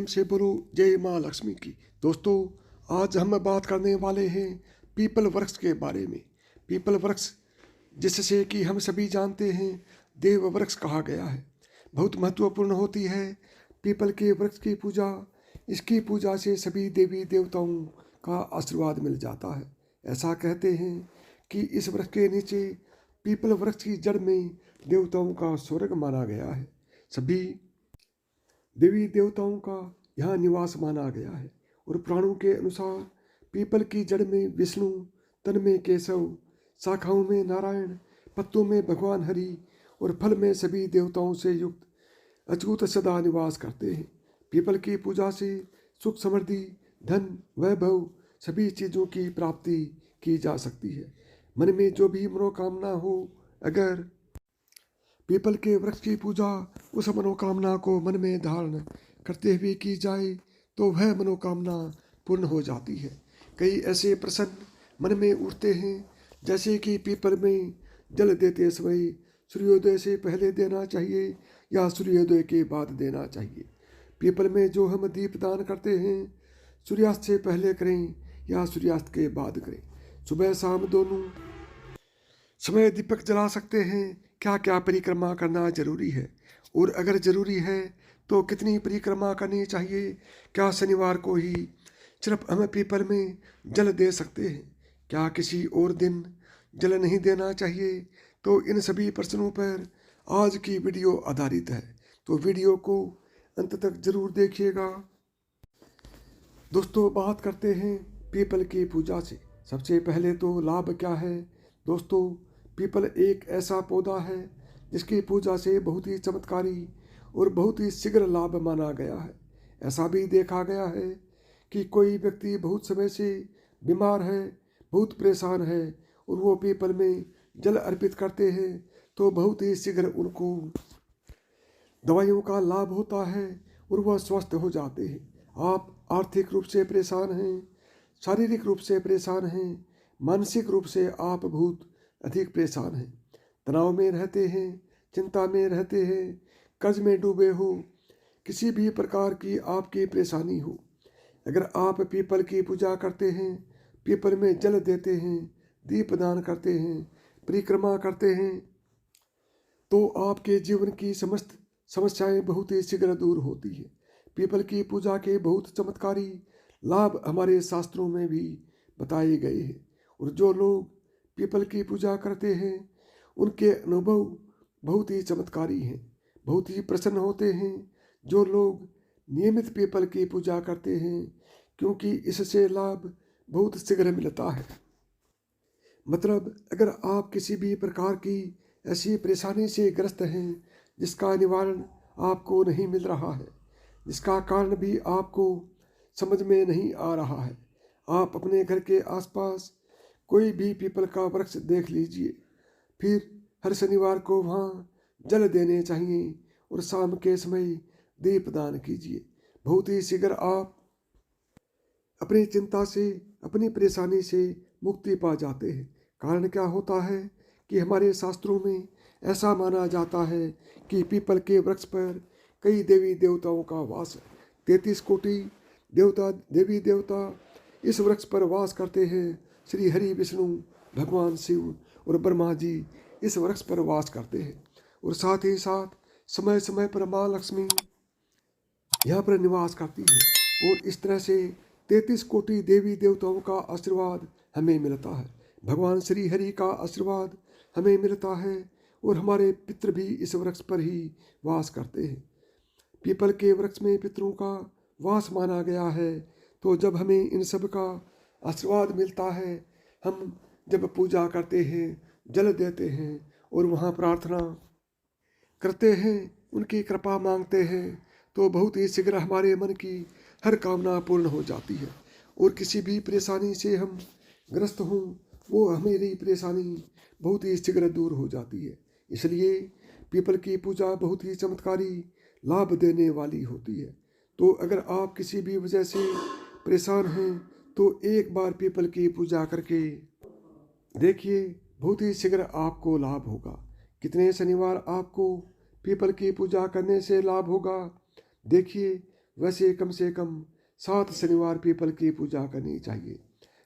से बोलो जय माँ लक्ष्मी की। दोस्तों, आज हम बात करने वाले हैं पीपल वृक्ष के बारे में। पीपल वृक्ष, जिससे कि हम सभी जानते हैं देव वृक्ष कहा गया है, बहुत महत्वपूर्ण होती है पीपल के वृक्ष की पूजा। इसकी पूजा से सभी देवी देवताओं का आशीर्वाद मिल जाता है। ऐसा कहते हैं कि इस वृक्ष के नीचे पीपल वृक्ष की जड़ में देवताओं का स्वर्ग माना गया है। सभी देवी देवताओं का यहाँ निवास माना गया है। और पुराणों के अनुसार पीपल की जड़ में विष्णु, तन में केशव, शाखाओं में नारायण, पत्तों में भगवान हरि और फल में सभी देवताओं से युक्त अच्युत सदा निवास करते हैं। पीपल की पूजा से सुख समृद्धि, धन, वैभव सभी चीज़ों की प्राप्ति की जा सकती है। मन में जो भी मनोकामना हो, अगर पीपल के वृक्ष की पूजा उस मनोकामना को मन में धारण करते हुए की जाए तो वह मनोकामना पूर्ण हो जाती है। कई ऐसे प्रश्न मन में उठते हैं, जैसे कि पीपल में जल देते समय सूर्योदय से पहले देना चाहिए या सूर्योदय के बाद देना चाहिए। पीपल में जो हम दीप दान करते हैं, सूर्यास्त से पहले करें या सूर्यास्त के बाद करें। सुबह शाम दोनों समय दीपक जला सकते हैं। क्या क्या परिक्रमा करना जरूरी है, और अगर जरूरी है तो कितनी परिक्रमा करनी चाहिए? क्या शनिवार को ही सिर्फ हम पीपल में जल दे सकते हैं? क्या किसी और दिन जल नहीं देना चाहिए? तो इन सभी प्रश्नों पर आज की वीडियो आधारित है, तो वीडियो को अंत तक जरूर देखिएगा। दोस्तों, बात करते हैं पीपल की पूजा से। सबसे पहले तो लाभ क्या है? दोस्तों, पीपल एक ऐसा पौधा है जिसकी पूजा से बहुत ही चमत्कारी और बहुत ही शीघ्र लाभ माना गया है। ऐसा भी देखा गया है कि कोई व्यक्ति बहुत समय से बीमार है, बहुत परेशान है, और वो पीपल में जल अर्पित करते हैं तो बहुत ही शीघ्र उनको दवाइयों का लाभ होता है और वह स्वस्थ हो जाते हैं। आप आर्थिक रूप से परेशान हैं, शारीरिक रूप से परेशान हैं, मानसिक रूप से आप बहुत अधिक परेशान हैं, तनाव में रहते हैं, चिंता में रहते हैं, कर्ज में डूबे हो, किसी भी प्रकार की आपकी परेशानी हो, अगर आप पीपल की पूजा करते हैं, पीपल में जल देते हैं, दीप दान करते हैं, परिक्रमा करते हैं, तो आपके जीवन की समस्त समस्याएं बहुत ही शीघ्र दूर होती है। पीपल की पूजा के बहुत चमत्कारी लाभ हमारे शास्त्रों में भी बताए गए हैं, और जो लोग पीपल की पूजा करते हैं उनके अनुभव बहुत ही चमत्कारी हैं, बहुत ही प्रसन्न होते हैं। जो लोग नियमित पीपल की पूजा करते हैं, क्योंकि इससे लाभ बहुत शीघ्र मिलता है। मतलब, अगर आप किसी भी प्रकार की ऐसी परेशानी से ग्रस्त हैं जिसका निवारण आपको नहीं मिल रहा है, जिसका कारण भी आपको समझ में नहीं आ रहा है, आप अपने घर के आसपास कोई भी पीपल का वृक्ष देख लीजिए, फिर हर शनिवार को वहाँ जल देने चाहिए और शाम के समय दीप दान कीजिए। बहुत ही शीघ्र आप अपनी चिंता से, अपनी परेशानी से मुक्ति पा जाते हैं। कारण क्या होता है कि हमारे शास्त्रों में ऐसा माना जाता है कि पीपल के वृक्ष पर कई देवी देवताओं का वास है। 33 कोटि देवता, देवी देवता इस वृक्ष पर वास करते हैं। श्री हरि, विष्णु, भगवान शिव और ब्रह्मा जी इस वृक्ष पर वास करते हैं, और साथ ही साथ समय समय पर माँ लक्ष्मी यहाँ पर निवास करती है। और इस तरह से 33 कोटि देवी देवताओं का आशीर्वाद हमें मिलता है, भगवान श्री हरि का आशीर्वाद हमें मिलता है, और हमारे पितृ भी इस वृक्ष पर ही वास करते हैं। पीपल के वृक्ष में पितरों का वास माना गया है, तो जब हमें इन सब का आशीर्वाद मिलता है, हम जब पूजा करते हैं, जल देते हैं और वहाँ प्रार्थना करते हैं, उनकी कृपा मांगते हैं, तो बहुत ही शीघ्र हमारे मन की हर कामना पूर्ण हो जाती है। और किसी भी परेशानी से हम ग्रस्त हों, वो हमारी परेशानी बहुत ही शीघ्र दूर हो जाती है। इसलिए पीपल की पूजा बहुत ही चमत्कारी लाभ देने वाली होती है। तो अगर आप किसी भी वजह से परेशान हैं तो एक बार पीपल की पूजा करके देखिए, बहुत ही शीघ्र आपको लाभ होगा। कितने शनिवार आपको पीपल की पूजा करने से लाभ होगा? देखिए, वैसे कम से कम 7 शनिवार पीपल की पूजा करनी चाहिए।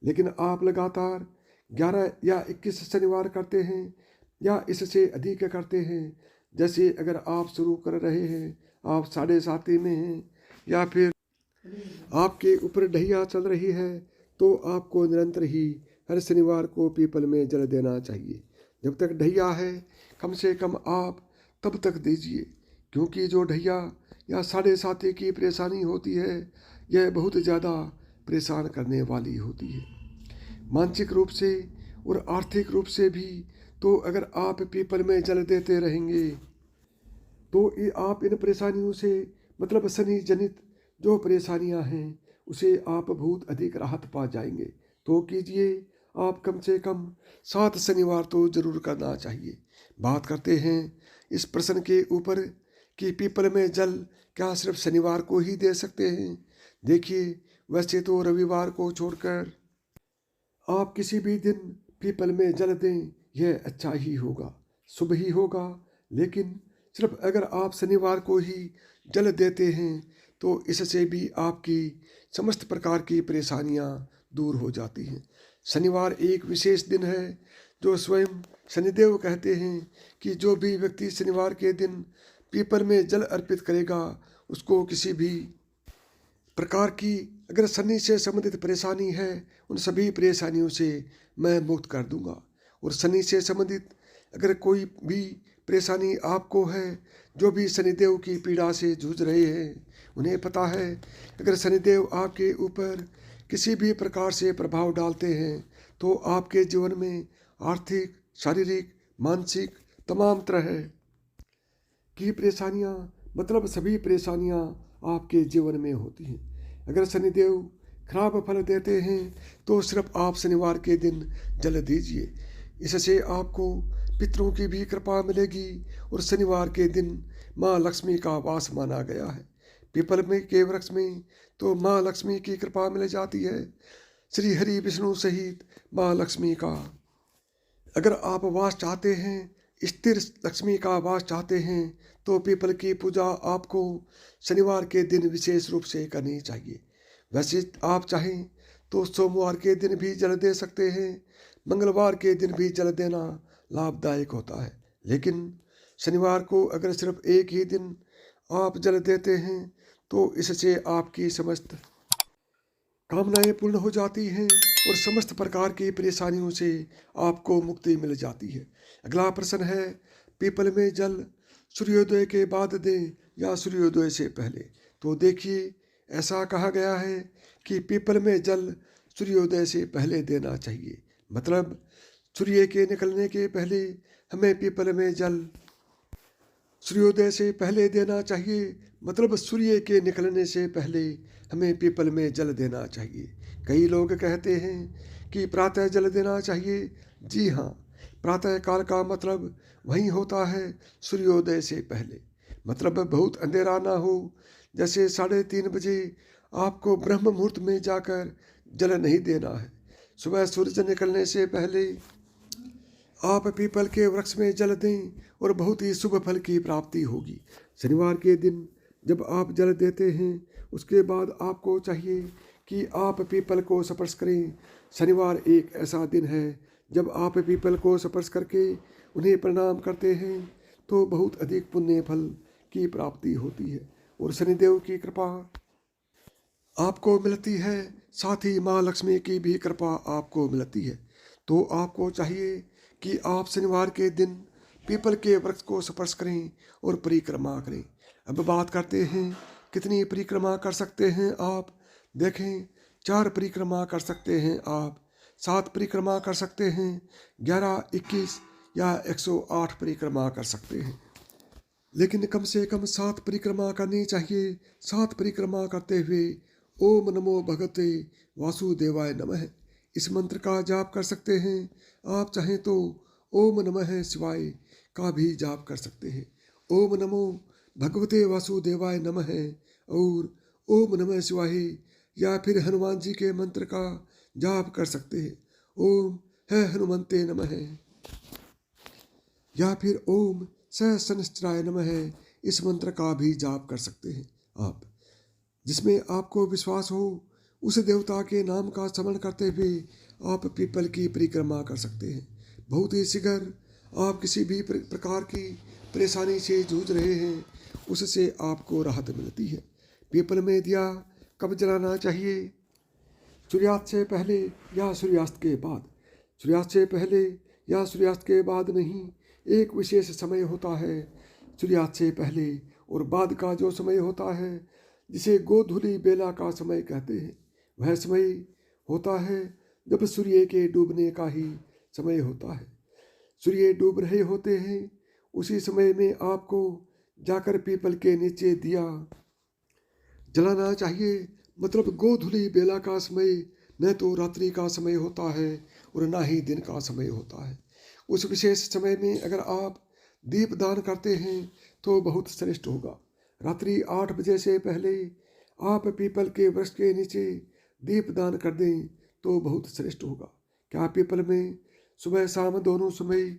लेकिन आप लगातार 11 या 21 शनिवार करते हैं या इससे अधिक करते हैं, जैसे अगर आप शुरू कर रहे हैं, आप 7.5 में हैं या फिर आपके ऊपर ढैया चल रही है, तो आपको निरंतर ही हर शनिवार को पीपल में जल देना चाहिए। जब तक ढैया है कम से कम आप तब तक दीजिए, क्योंकि जो ढैया या 7.5 की परेशानी होती है यह बहुत ज़्यादा परेशान करने वाली होती है, मानसिक रूप से और आर्थिक रूप से भी। तो अगर आप पीपल में जल देते रहेंगे तो आप इन परेशानियों से, मतलब शनि जनित जो परेशानियां हैं, उसे आप बहुत अधिक राहत पा जाएंगे। तो कीजिए, आप कम से कम 7 शनिवार तो जरूर करना चाहिए। बात करते हैं इस प्रश्न के ऊपर कि पीपल में जल क्या सिर्फ शनिवार को ही दे सकते हैं। देखिए, वैसे तो रविवार को छोड़कर आप किसी भी दिन पीपल में जल दें, यह अच्छा ही होगा, शुभ ही होगा। लेकिन सिर्फ अगर आप शनिवार को ही जल देते हैं तो इससे भी आपकी समस्त प्रकार की परेशानियां दूर हो जाती हैं। शनिवार एक विशेष दिन है जो स्वयं शनिदेव कहते हैं कि जो भी व्यक्ति शनिवार के दिन पीपल में जल अर्पित करेगा, उसको किसी भी प्रकार की अगर शनि से संबंधित परेशानी है, उन सभी परेशानियों से मैं मुक्त कर दूंगा। और शनि से संबंधित अगर कोई भी परेशानी आपको है, जो भी शनिदेव की पीड़ा से जूझ रहे हैं, उन्हें पता है अगर शनिदेव आपके ऊपर किसी भी प्रकार से प्रभाव डालते हैं तो आपके जीवन में आर्थिक, शारीरिक, मानसिक तमाम तरह की परेशानियां, मतलब सभी परेशानियां आपके जीवन में होती हैं। अगर शनिदेव खराब फल देते हैं तो सिर्फ आप शनिवार के दिन जल दीजिए, इससे आपको पितरों की भी कृपा मिलेगी। और शनिवार के दिन माँ लक्ष्मी का वास माना गया है। पीपल में के वृक्ष में तो माँ लक्ष्मी की कृपा मिल जाती है, श्री हरि विष्णु सहित माँ लक्ष्मी का। अगर आप वास चाहते हैं, स्थिर लक्ष्मी का वास चाहते हैं, तो पीपल की पूजा आपको शनिवार के दिन विशेष रूप से करनी चाहिए। वैसे आप चाहें तो सोमवार के दिन भी जल दे सकते हैं, मंगलवार के दिन भी जल देना लाभदायक होता है। लेकिन शनिवार को अगर सिर्फ एक ही दिन आप जल देते हैं तो इससे आपकी समस्त कामनाएं पूर्ण हो जाती हैं और समस्त प्रकार की परेशानियों से आपको मुक्ति मिल जाती है। अगला प्रश्न है, पीपल में जल सूर्योदय के बाद दें या सूर्योदय से पहले। तो देखिए, ऐसा कहा गया है कि पीपल में जल सूर्योदय से पहले देना चाहिए, मतलब सूर्य के निकलने के पहले हमें पीपल में जल सूर्योदय से पहले देना चाहिए, मतलब सूर्य के निकलने से पहले हमें पीपल में जल देना चाहिए। कई लोग कहते हैं कि प्रातः जल देना चाहिए। जी हाँ, प्रातः काल का मतलब वही होता है सूर्योदय से पहले, मतलब बहुत अंधेरा ना हो। जैसे 3:30 बजे आपको ब्रह्म मुहूर्त में जाकर जल नहीं देना है। सुबह सूरज निकलने से पहले आप पीपल के वृक्ष में जल दें और बहुत ही शुभ फल की प्राप्ति होगी। शनिवार के दिन जब आप जल देते हैं, उसके बाद आपको चाहिए कि आप पीपल को स्पर्श करें। शनिवार एक ऐसा दिन है जब आप पीपल को स्पर्श करके उन्हें प्रणाम करते हैं तो बहुत अधिक पुण्य फल की प्राप्ति होती है और शनिदेव की कृपा आपको मिलती है, साथ ही माँ लक्ष्मी की भी कृपा आपको मिलती है। तो आपको चाहिए कि आप शनिवार के दिन पीपल के वृक्ष को स्पर्श करें और परिक्रमा करें। अब बात करते हैं कितनी परिक्रमा कर सकते हैं आप। देखें, 4 परिक्रमा कर सकते हैं आप, 7 परिक्रमा कर सकते हैं, 11, 21 या 108 परिक्रमा कर सकते हैं। लेकिन कम से कम 7 परिक्रमा करनी चाहिए। 7 परिक्रमा करते हुए ओम नमो भगवते वासुदेवाय नमः इस मंत्र का जाप कर सकते हैं। आप चाहें तो ओम नमः शिवाय का भी जाप कर सकते हैं। ओम नमो भगवते वासुदेवाय नमः और ओम नमः शिवाय, या फिर हनुमान जी के मंत्र का जाप कर सकते हैं, ओम है हनुमंते नमः, या फिर ओम स शनिश्चराय नमः इस मंत्र का भी जाप कर सकते हैं आप। जिसमें आपको विश्वास हो, उस देवता के नाम का स्मरण करते हुए आप पीपल की परिक्रमा कर सकते हैं। बहुत ही शीघ्र आप किसी भी प्रकार की परेशानी से जूझ रहे हैं, उससे आपको राहत मिलती है। पीपल में दिया कब जलाना चाहिए? सूर्यास्त से पहले या सूर्यास्त के बाद? सूर्यास्त से पहले या सूर्यास्त के बाद नहीं, एक विशेष समय होता है। सूर्यास्त से पहले और बाद का जो समय होता है, जिसे गोधूली बेला का समय कहते हैं, वह समय होता है जब सूर्य के डूबने का ही समय होता है। सूर्य डूब रहे होते हैं, उसी समय में आपको जाकर पीपल के नीचे दिया जलाना चाहिए। मतलब गोधूली बेला का समय न तो रात्रि का समय होता है और ना ही दिन का समय होता है। उस विशेष समय में अगर आप दीप दान करते हैं तो बहुत श्रेष्ठ होगा। रात्रि 8 बजे से पहले आप पीपल के वृक्ष के नीचे दीप दान कर दें तो बहुत श्रेष्ठ होगा। क्या पीपल में सुबह शाम दोनों समय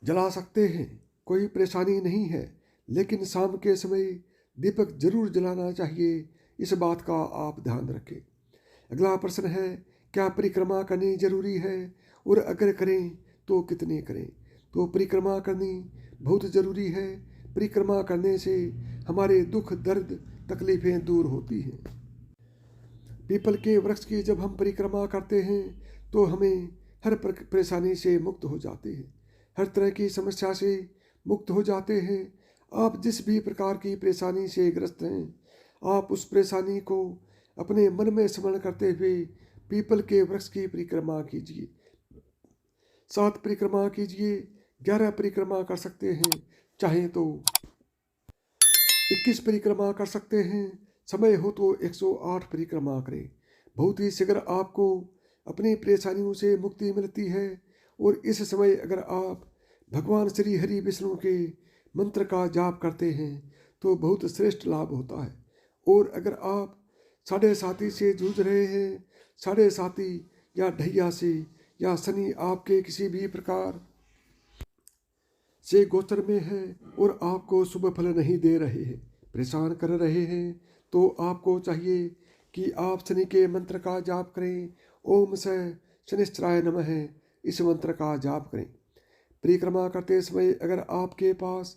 जला सकते हैं? कोई परेशानी नहीं है, लेकिन शाम के समय दीपक जरूर जलाना चाहिए। इस बात का आप ध्यान रखें। अगला प्रश्न है, क्या परिक्रमा करनी जरूरी है और अगर करें तो कितने करें? तो परिक्रमा करनी बहुत ज़रूरी है। परिक्रमा करने से हमारे दुख दर्द तकलीफ़ें दूर होती हैं। पीपल के वृक्ष की जब हम परिक्रमा करते हैं तो हमें हर परेशानी से मुक्त हो जाते हैं, हर तरह की समस्या से मुक्त हो जाते हैं। आप जिस भी प्रकार की परेशानी से ग्रस्त हैं, आप उस परेशानी को अपने मन में स्मरण करते हुए पीपल के वृक्ष की परिक्रमा कीजिए। 7 परिक्रमा कीजिए, 11 परिक्रमा कर सकते हैं, चाहे तो 21 परिक्रमा कर सकते हैं। समय हो तो 108 परिक्रमा करें। बहुत ही शीघ्र आपको अपनी परेशानियों से मुक्ति मिलती है। और इस समय अगर आप भगवान श्री हरि विष्णु के मंत्र का जाप करते हैं तो बहुत श्रेष्ठ लाभ होता है। और अगर आप साढ़े साथी से जूझ रहे हैं, साढ़े साथी या ढैया से या शनि आपके किसी भी प्रकार से गोचर में है और आपको शुभ फल नहीं दे रहे हैं, परेशान कर रहे हैं, तो आपको चाहिए कि आप शनि के मंत्र का जाप करें। ओम स शनिश्चराय नमः, इस मंत्र का जाप करें। परिक्रमा करते समय अगर आपके पास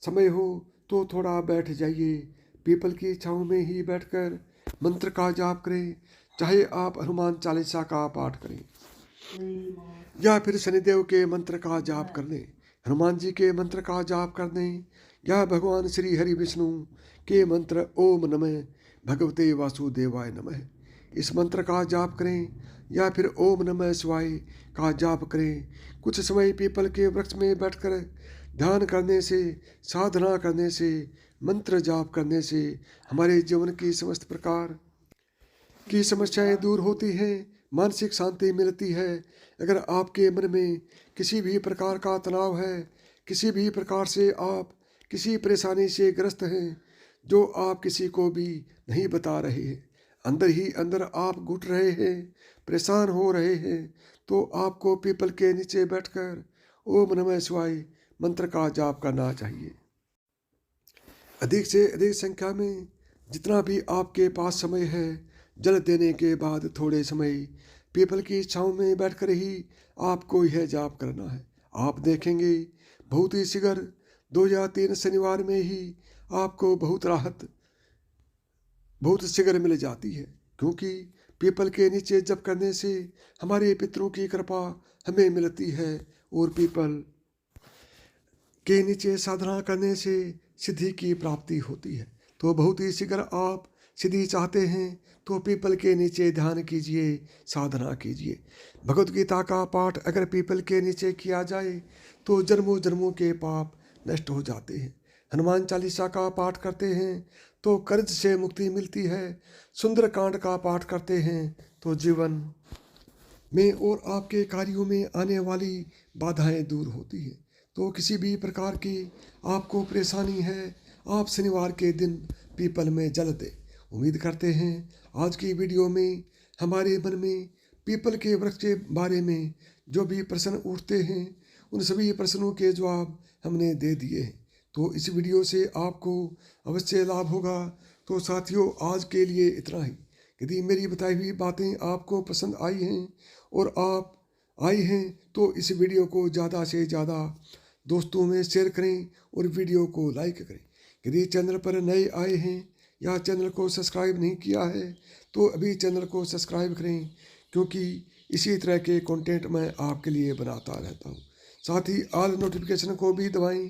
समय हो तो थोड़ा बैठ जाइए, पीपल की छाँव में ही बैठकर मंत्र का जाप करें। चाहे आप हनुमान चालीसा का पाठ करें या फिर शनिदेव के मंत्र का जाप कर लें, हनुमान जी के मंत्र का जाप कर दें, या भगवान श्री हरि विष्णु के मंत्र ओम नमः भगवते वासुदेवाय नमः, इस मंत्र का जाप करें, या फिर ओम नमः शिवाय का जाप करें। कुछ समय पीपल के वृक्ष में बैठकर ध्यान करने से, साधना करने से, मंत्र जाप करने से हमारे जीवन की समस्त प्रकार की समस्याएं दूर होती हैं, मानसिक शांति मिलती है। अगर आपके मन में किसी भी प्रकार का तनाव है, किसी भी प्रकार से आप किसी परेशानी से ग्रस्त हैं जो आप किसी को भी नहीं बता रहे हैं, अंदर ही अंदर आप घुट रहे हैं, परेशान हो रहे हैं, तो आपको पीपल के नीचे बैठकर ओम नमः शिवाय मंत्र का जाप करना चाहिए। अधिक से अधिक संख्या में जितना भी आपके पास समय है, जल देने के बाद थोड़े समय पीपल की छाँव में बैठकर ही आपको यह जाप करना है। आप देखेंगे बहुत ही शीघ्र 2 या 3 शनिवार में ही आपको बहुत राहत बहुत शीघ्र मिल जाती है, क्योंकि पीपल के नीचे जप करने से हमारे पितरों की कृपा हमें मिलती है और पीपल के नीचे साधना करने से सिद्धि की प्राप्ति होती है। तो बहुत ही शीघ्र आप सिद्धि चाहते हैं तो पीपल के नीचे ध्यान कीजिए, साधना कीजिए। भगवत गीता का पाठ अगर पीपल के नीचे किया जाए तो जन्मों जन्मों के पाप नष्ट हो जाते हैं। हनुमान चालीसा का पाठ करते हैं तो कर्ज से मुक्ति मिलती है। सुंदर कांड का पाठ करते हैं तो जीवन में और आपके कार्यों में आने वाली बाधाएं दूर होती हैं। तो किसी भी प्रकार की आपको परेशानी है, आप शनिवार के दिन पीपल में जल दें। उम्मीद करते हैं आज की वीडियो में हमारे मन में पीपल के वृक्ष के बारे में जो भी प्रश्न उठते हैं, उन सभी प्रश्नों के जवाब हमने दे दिए हैं। तो इस वीडियो से आपको अवश्य लाभ होगा। तो साथियों, आज के लिए इतना ही। यदि मेरी बताई हुई बातें आपको पसंद आई हैं और आप आए हैं तो इस वीडियो को ज़्यादा से ज़्यादा दोस्तों में शेयर करें और वीडियो को लाइक करें। यदि चैनल पर नए आए हैं या चैनल को सब्सक्राइब नहीं किया है तो अभी चैनल को सब्सक्राइब करें, क्योंकि इसी तरह के कंटेंट मैं आपके लिए बनाता रहता हूँ। साथ ही ऑल नोटिफिकेशन को भी दबाएं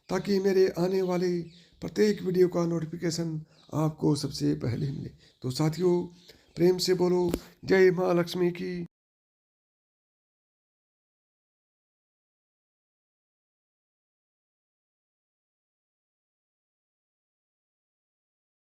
ताकि मेरे आने वाले प्रत्येक वीडियो का नोटिफिकेशन आपको सबसे पहले मिले। तो साथियों, प्रेम से बोलो जय माँ लक्ष्मी की।